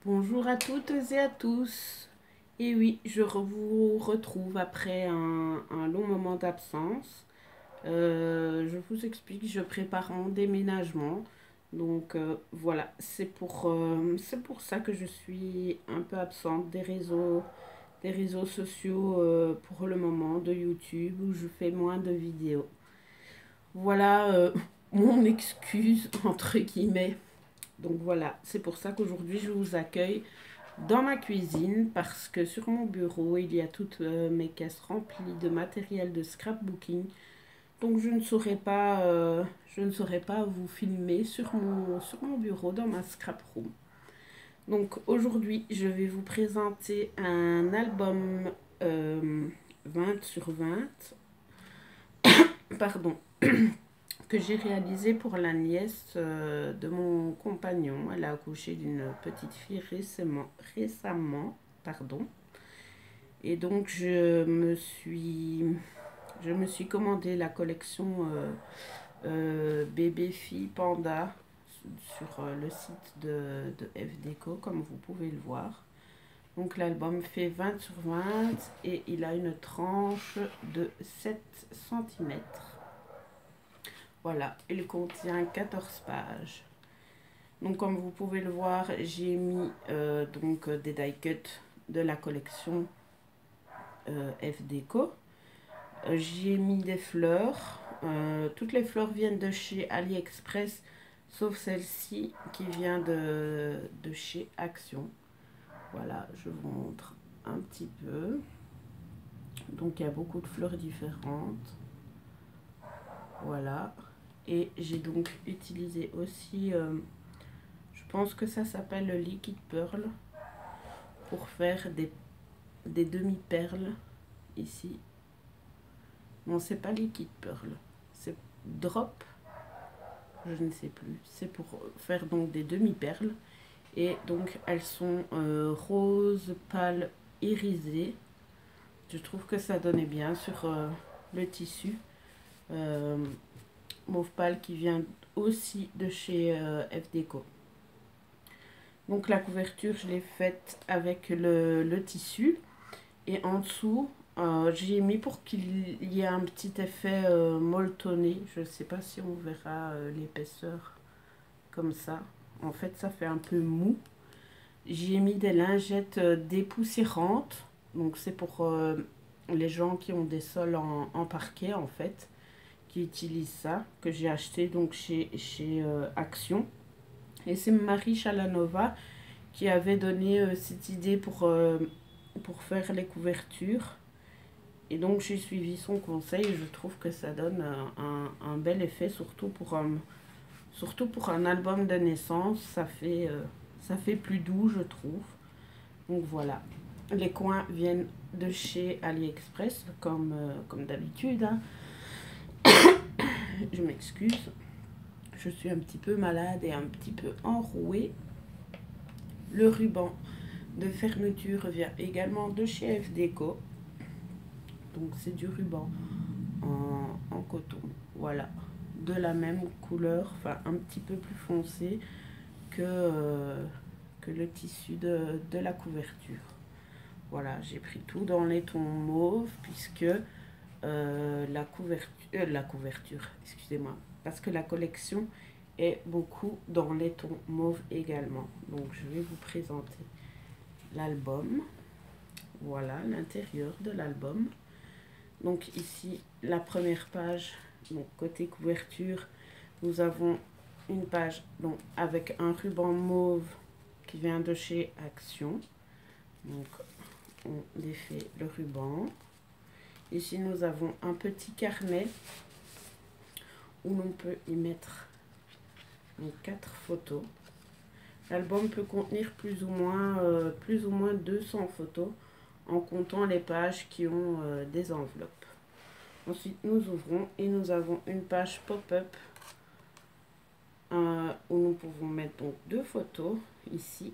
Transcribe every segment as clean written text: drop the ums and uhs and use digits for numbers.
Bonjour à toutes et à tous. Et oui, vous retrouve après un long moment d'absence. Je vous explique, je prépare mon déménagement. Donc voilà, c'est pour ça que je suis un peu absente des réseaux sociaux pour le moment, de YouTube, où je fais moins de vidéos. Voilà mon excuse, entre guillemets. Donc voilà, c'est pour ça qu'aujourd'hui je vous accueille dans ma cuisine parce que sur mon bureau il y a toutes mes caisses remplies de matériel de scrapbooking. Donc je ne saurais pas vous filmer sur mon bureau dans ma scrap room. Donc aujourd'hui je vais vous présenter un album euh, 20 sur 20, pardon, que j'ai réalisé pour la nièce de mon compagnon. Elle a accouché d'une petite fille récemment, pardon. Et donc je me suis commandé la collection bébé fille panda sur le site de FDeco, comme vous pouvez le voir. Donc l'album fait 20 sur 20 et il a une tranche de 7 centimètres. Voilà, il contient 14 pages. Donc comme vous pouvez le voir, j'ai mis des die cuts de la collection FDeco. J'y ai mis des fleurs. Toutes les fleurs viennent de chez AliExpress, sauf celle-ci qui vient de chez Action. Voilà, je vous montre un petit peu. Donc il y a beaucoup de fleurs différentes. Voilà. Et j'ai donc utilisé aussi, je pense que ça s'appelle le liquid pearl, pour faire des demi-perles ici. Non, c'est pas liquid pearl, c'est drop, je ne sais plus. C'est pour faire donc des demi-perles. Et donc elles sont rose pâle irisé. Je trouve que ça donnait bien sur le tissu. Euh, Mauve pâle qui vient aussi de chez FDeco. Donc la couverture, je l'ai faite avec le tissu. Et en dessous, j'ai mis pour qu'il y ait un petit effet molletonné. Je ne sais pas si on verra l'épaisseur comme ça. En fait, ça fait un peu mou. J'ai mis des lingettes dépoussiérantes. Donc c'est pour les gens qui ont des sols en parquet en fait, qui utilisent ça, que j'ai acheté donc chez Action. Et c'est Marie Chalanova qui avait donné cette idée pour faire les couvertures. Et donc j'ai suivi son conseil et je trouve que ça donne un bel effet, surtout pour un album de naissance. Ça fait plus doux, je trouve. Donc voilà. Les coins viennent de chez AliExpress, comme d'habitude. Hein. Je m'excuse. Je suis un petit peu malade et un petit peu enrouée. Le ruban de fermeture vient également de chez FDeco. Donc c'est du ruban en coton. Voilà. De la même couleur, enfin un petit peu plus foncé que le tissu de la couverture. Voilà, j'ai pris tout dans les tons mauve puisque la couverture, excusez-moi, parce que la collection est beaucoup dans les tons mauve également. Donc je vais vous présenter l'album. Voilà l'intérieur de l'album. Donc ici la première page, donc côté couverture, nous avons une page donc, avec un ruban mauve qui vient de chez Action. Donc on défait le ruban. Ici nous avons un petit carnet où l'on peut y mettre donc, 4 photos. L'album peut contenir plus ou moins 200 photos en comptant les pages qui ont des enveloppes. Ensuite nous ouvrons et nous avons une page pop-up où nous pouvons mettre donc 2 photos ici.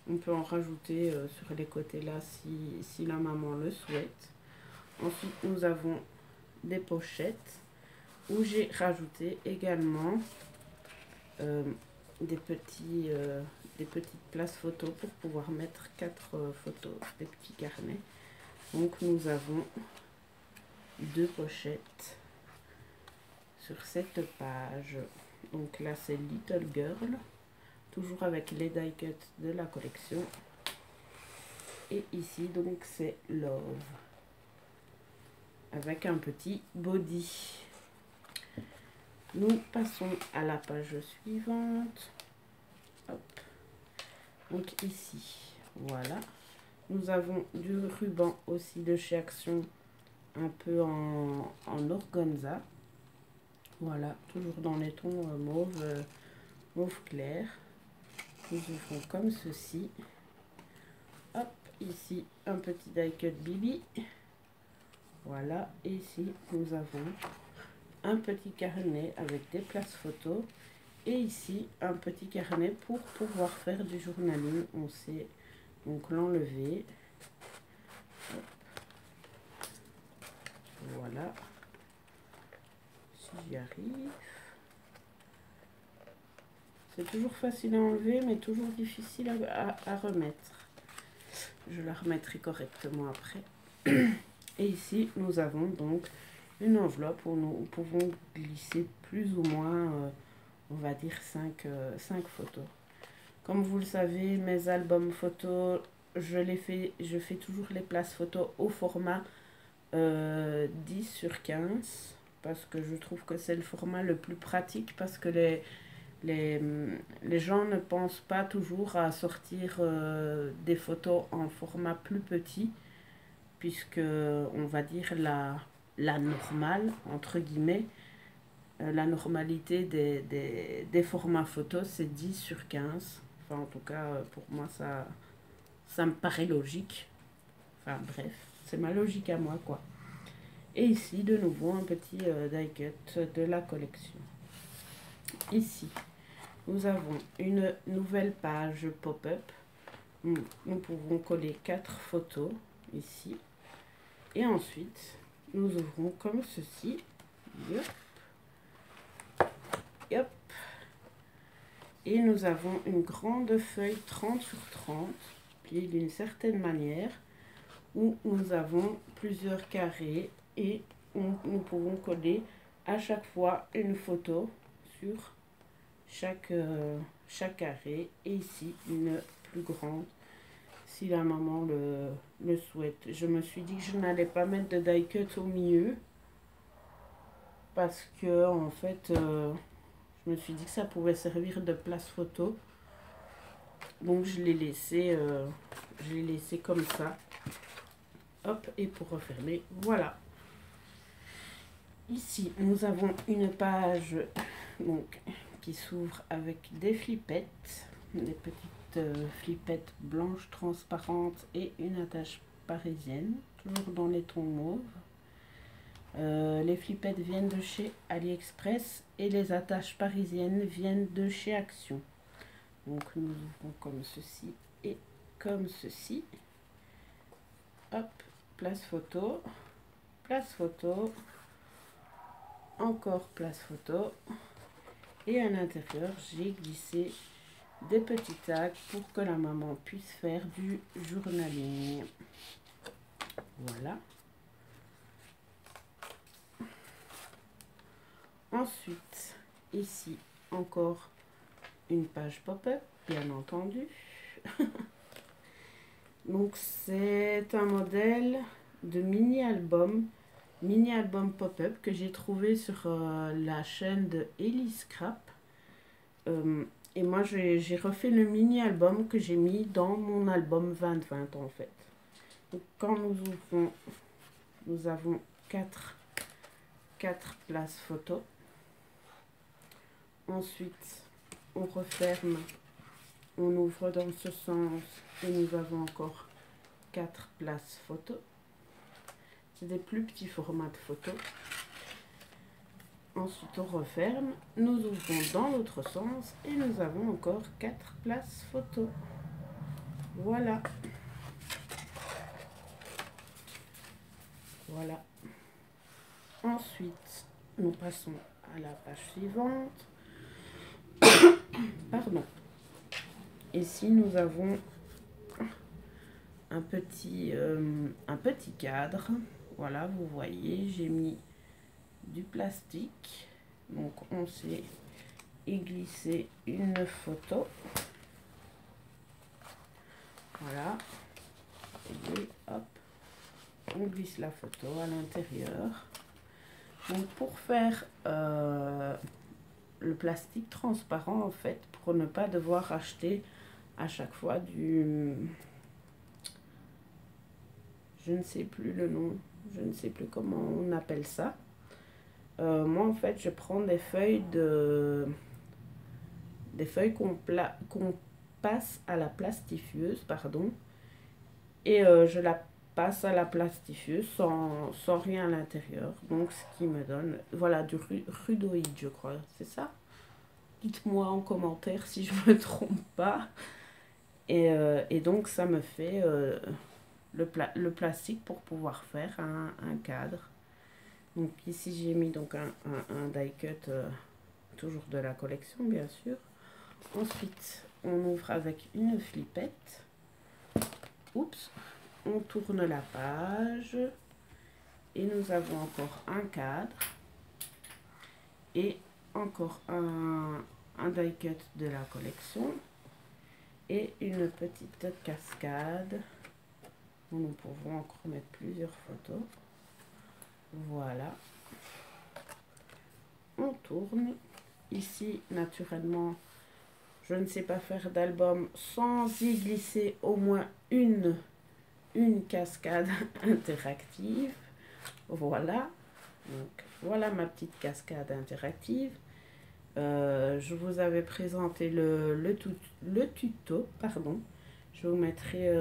On peut en rajouter sur les côtés là si la maman le souhaite. Ensuite nous avons des pochettes où j'ai rajouté également des petits des petites places photos pour pouvoir mettre 4 photos, des petits carnets. Donc nous avons 2 pochettes sur cette page. Donc là c'est Little Girl, toujours avec les die cuts de la collection. Et ici donc c'est Love, avec un petit body. Nous passons à la page suivante. Hop. Donc ici, voilà. Nous avons du ruban aussi de chez Action, un peu en organza. Voilà, toujours dans les tons mauve clair. Nous ouvrons comme ceci. Hop, ici un petit die cut Bibi. Voilà, et ici nous avons un petit carnet avec des places photos. Et ici un petit carnet pour pouvoir faire du journaling. On sait donc l'enlever. Voilà, si j'y arrive. C'est toujours facile à enlever, mais toujours difficile à remettre. Je la remettrai correctement après. Et ici, nous avons donc une enveloppe où nous pouvons glisser plus ou moins, on va dire, 5 photos. Comme vous le savez, mes albums photos, je fais toujours les places photos au format 10/15. Parce que je trouve que c'est le format le plus pratique, parce que les gens ne pensent pas toujours à sortir des photos en format plus petit, puisque on va dire la normale, entre guillemets, la normalité des formats photos, c'est 10/15. Enfin, en tout cas, pour moi, ça me paraît logique. Enfin, bref, c'est ma logique à moi, quoi. Et ici, de nouveau, un petit die cut de la collection. Ici, nous avons une nouvelle page pop-up. Nous pouvons coller 4 photos ici. Et ensuite, nous ouvrons comme ceci. Yop. Yop. Et nous avons une grande feuille 30/30, pliée d'une certaine manière, où nous avons plusieurs carrés et nous pouvons coller à chaque fois une photo sur chaque carré, et ici une plus grande si la maman le souhaite. Je me suis dit que je n'allais pas mettre de die cut au milieu parce que en fait je me suis dit que ça pouvait servir de place photo, donc je l'ai laissé comme ça. Hop, et pour refermer, voilà. Ici nous avons une page donc qui s'ouvre avec des flippettes, des petites flippettes blanches transparentes et une attache parisienne, toujours dans les tons mauves. Les flippettes viennent de chez AliExpress et les attaches parisiennes viennent de chez Action. Donc nous ouvrons comme ceci et comme ceci. Hop, place photo, encore place photo. Et à l'intérieur, j'ai glissé des petits tags pour que la maman puisse faire du journaling. Voilà. Ensuite, ici, encore une page pop-up, bien entendu. Donc, c'est un modèle de mini-album pop-up que j'ai trouvé sur la chaîne de Ellie Scrap. Et moi, j'ai refait le mini-album que j'ai mis dans mon album 2020 en fait. Donc, quand nous ouvrons, nous avons 4 places photos. Ensuite, on referme, on ouvre dans ce sens et nous avons encore 4 places photos. C'est des plus petits formats de photos. Ensuite, on referme, nous ouvrons dans l'autre sens et nous avons encore 4 places photos. Voilà. Voilà. Ensuite, nous passons à la page suivante. Pardon. ici nous avons un petit cadre. Voilà, vous voyez, j'ai mis du plastique. Donc on s'est glissé une photo. Voilà. Et hop, on glisse la photo à l'intérieur. Donc pour faire le plastique transparent, en fait, pour ne pas devoir acheter à chaque fois du... Je ne sais plus le nom, je ne sais plus comment on appelle ça. Moi, en fait, je prends des feuilles qu'on passe à la plastifieuse, pardon. Et je la passe à la plastifieuse sans rien à l'intérieur. Donc, ce qui me donne, voilà, du rudoïde, je crois. C'est ça? Dites-moi en commentaire si je me trompe pas. Et donc, ça me fait le plastique pour pouvoir faire un cadre. Donc, ici, j'ai mis donc un die cut, toujours de la collection, bien sûr. Ensuite, on ouvre avec une flippette. Oups, on tourne la page. Et nous avons encore un cadre. Et encore un die cut de la collection. Et une petite cascade. Où nous pouvons encore mettre plusieurs photos. Voilà. On tourne. Ici, naturellement, je ne sais pas faire d'album sans y glisser au moins une cascade interactive. Voilà. Donc, voilà ma petite cascade interactive. Je vous avais présenté le tuto, pardon. Je vous mettrai,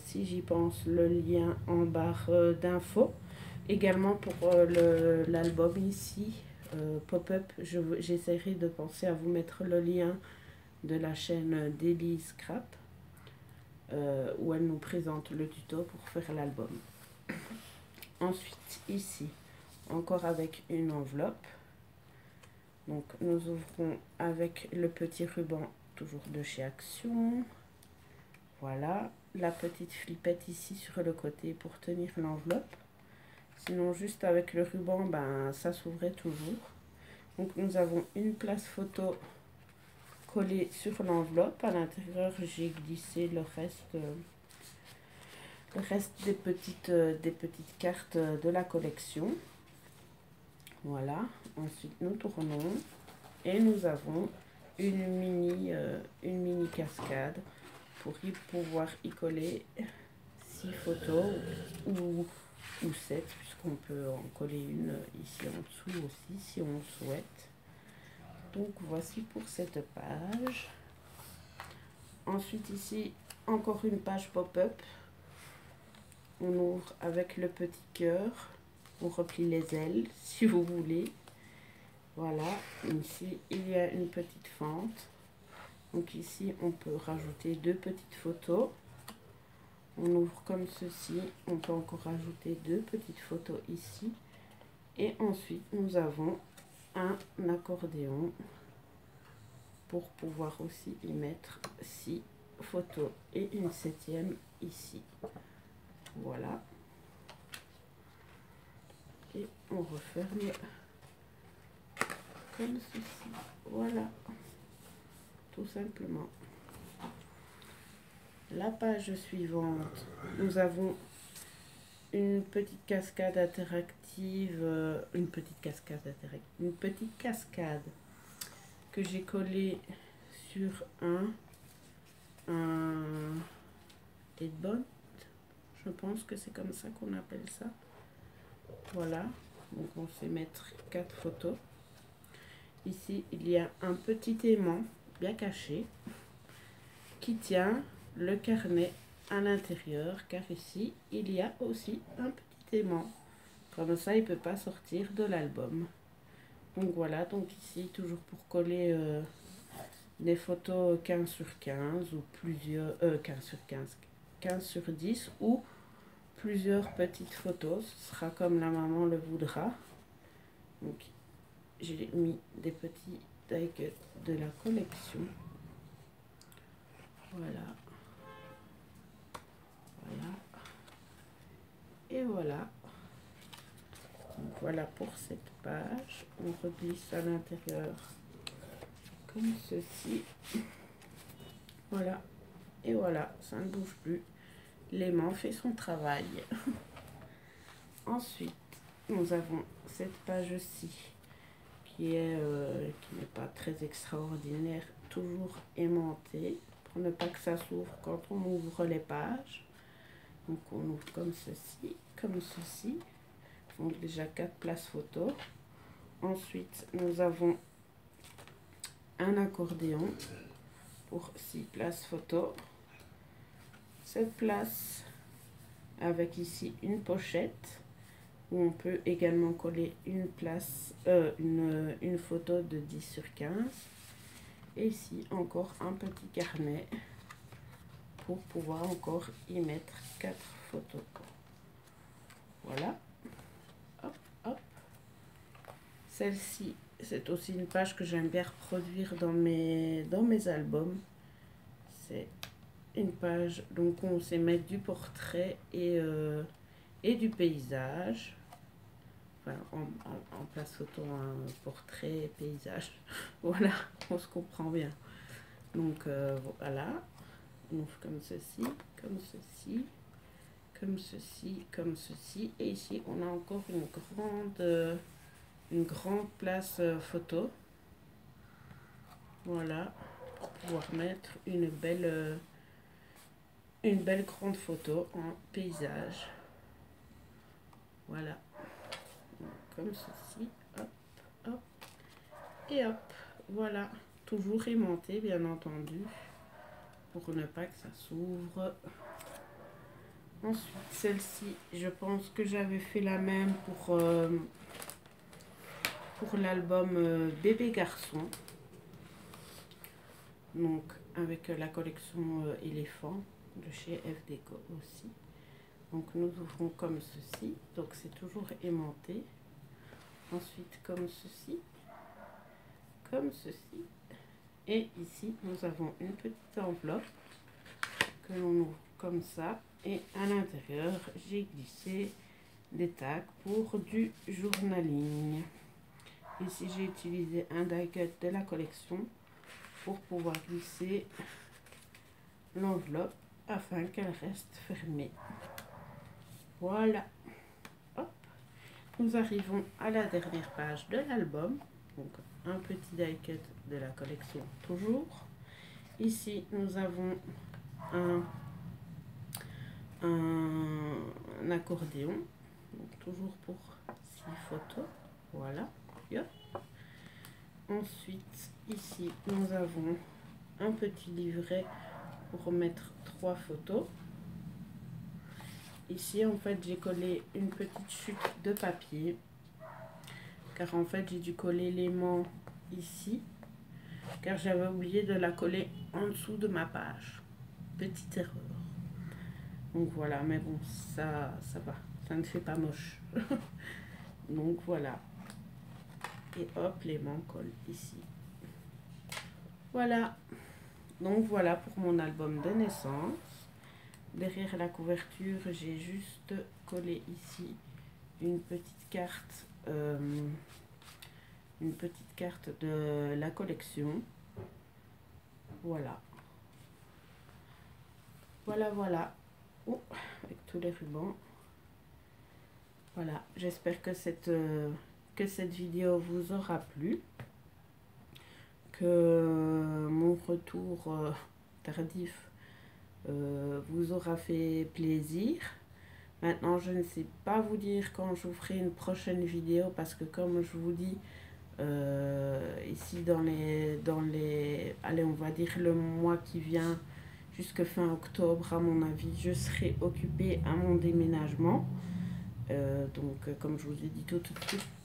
si j'y pense, le lien en barre d'infos. Également pour l'album ici, pop-up, j'essaierai de penser à vous mettre le lien de la chaîne d'Elise Scrap, où elle nous présente le tuto pour faire l'album. Ensuite, ici, encore avec une enveloppe. Donc, nous ouvrons avec le petit ruban, toujours de chez Action. Voilà, la petite flippette ici sur le côté pour tenir l'enveloppe. Sinon, juste avec le ruban, ben, ça s'ouvrait toujours. Donc, nous avons une place photo collée sur l'enveloppe. À l'intérieur, j'ai glissé le reste des petites cartes de la collection. Voilà. Ensuite, nous tournons et nous avons une mini cascade pour pouvoir y coller 6 photos ou 7, puisqu'on peut en coller une ici en dessous aussi si on le souhaite. Donc voici pour cette page. Ensuite ici, encore une page pop-up. On ouvre avec le petit cœur. On replie les ailes si vous voulez. Voilà, ici il y a une petite fente. Donc ici on peut rajouter 2 petites photos. On ouvre comme ceci, on peut encore rajouter 2 petites photos ici. Et ensuite, nous avons un accordéon pour pouvoir aussi y mettre 6 photos et une 7e ici. Voilà. Et on referme comme ceci. Voilà. Tout simplement. La page suivante, nous avons une petite cascade interactive, une petite cascade que j'ai collée sur un headband. Je pense que c'est comme ça qu'on appelle ça. Voilà, donc on sait mettre 4 photos. Ici, il y a un petit aimant bien caché qui tient le carnet à l'intérieur, car ici il y a aussi un petit aimant, comme ça il ne peut pas sortir de l'album. Donc voilà, donc ici toujours pour coller des photos 15 sur 15 ou plusieurs 15 sur 10 ou plusieurs petites photos, ce sera comme la maman le voudra. Donc j'ai mis des petits die-cuts de la collection. Voilà. Voilà. Et voilà. Donc voilà pour cette page. On reglisse à l'intérieur comme ceci. Voilà. Et voilà, ça ne bouge plus. L'aimant fait son travail. Ensuite, nous avons cette page-ci qui n'est pas très extraordinaire, toujours aimantée pour ne pas que ça s'ouvre quand on ouvre les pages. Donc on ouvre comme ceci, comme ceci. Donc déjà 4 places photo. Ensuite, nous avons un accordéon pour 6 places photo. Cette place avec ici une pochette où on peut également coller une photo de 10 sur 15. Et ici encore un petit carnet pour pouvoir encore y mettre 4 photos. Voilà. Hop, hop. Celle-ci, c'est aussi une page que j'aime bien reproduire dans mes albums. C'est une page, donc on sait mettre du portrait et du paysage. Enfin, en place photo, un portrait et paysage. Voilà, on se comprend bien. Donc voilà, on ouvre comme ceci, comme ceci, comme ceci, comme ceci. Et ici, on a encore une grande place photo. Voilà, pour pouvoir mettre une belle grande photo en paysage. Voilà, comme ceci, hop, hop, et hop, voilà, toujours aimanté bien entendu, pour ne pas que ça s'ouvre. Ensuite, celle-ci, je pense que j'avais fait la même pour l'album Bébé Garçon. Donc, avec la collection éléphant de chez F Déco aussi. Donc, nous ouvrons comme ceci. Donc, c'est toujours aimanté. Ensuite, comme ceci. Comme ceci. Et ici, nous avons une petite enveloppe que l'on ouvre comme ça. Et à l'intérieur, j'ai glissé des tags pour du journaling. Ici, j'ai utilisé un die-cut de la collection pour pouvoir glisser l'enveloppe afin qu'elle reste fermée. Voilà. Hop. Nous arrivons à la dernière page de l'album. Donc, un petit die-cut de la collection toujours. Ici, nous avons un accordéon. Donc, toujours pour 6 photos. Voilà. Yep. Ensuite, ici, nous avons un petit livret pour mettre 3 photos. Ici, en fait, j'ai collé une petite chute de papier. Car en fait, j'ai dû coller l'aimant ici. Car j'avais oublié de la coller en dessous de ma page. Petite erreur. Donc voilà, mais bon, ça va. Ça ne fait pas moche. Donc voilà. Et hop, l'aimant colle ici. Voilà. Donc voilà pour mon album de naissance. Derrière la couverture, j'ai juste collé ici une petite carte de la collection. Voilà. Voilà, voilà. Oh, avec tous les rubans. Voilà, j'espère que cette vidéo vous aura plu. Que mon retour tardif vous aura fait plaisir. Maintenant, je ne sais pas vous dire quand je vous ferai une prochaine vidéo parce que comme je vous dis, ici allez, on va dire le mois qui vient jusque fin octobre, à mon avis, je serai occupée à mon déménagement. Donc, comme je vous ai dit,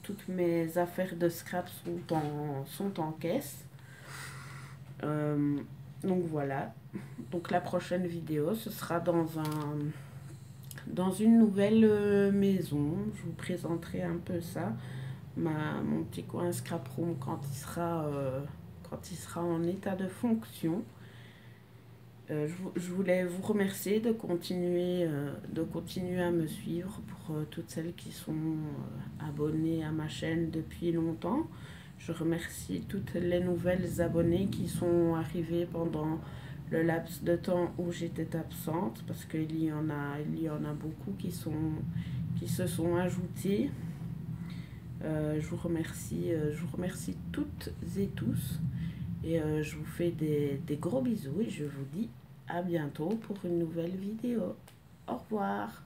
toutes mes affaires de scrap sont en caisse. Donc voilà, donc la prochaine vidéo ce sera dans une nouvelle maison. Je vous présenterai un peu ça, mon petit coin scrap room quand il sera en état de fonction. Je voulais vous remercier de continuer à me suivre pour toutes celles qui sont abonnées à ma chaîne depuis longtemps. Je remercie toutes les nouvelles abonnées qui sont arrivées pendant le laps de temps où j'étais absente, parce il y en a beaucoup qui se sont ajoutés. Je vous remercie toutes et tous. Et je vous fais des gros bisous et je vous dis à bientôt pour une nouvelle vidéo. Au revoir.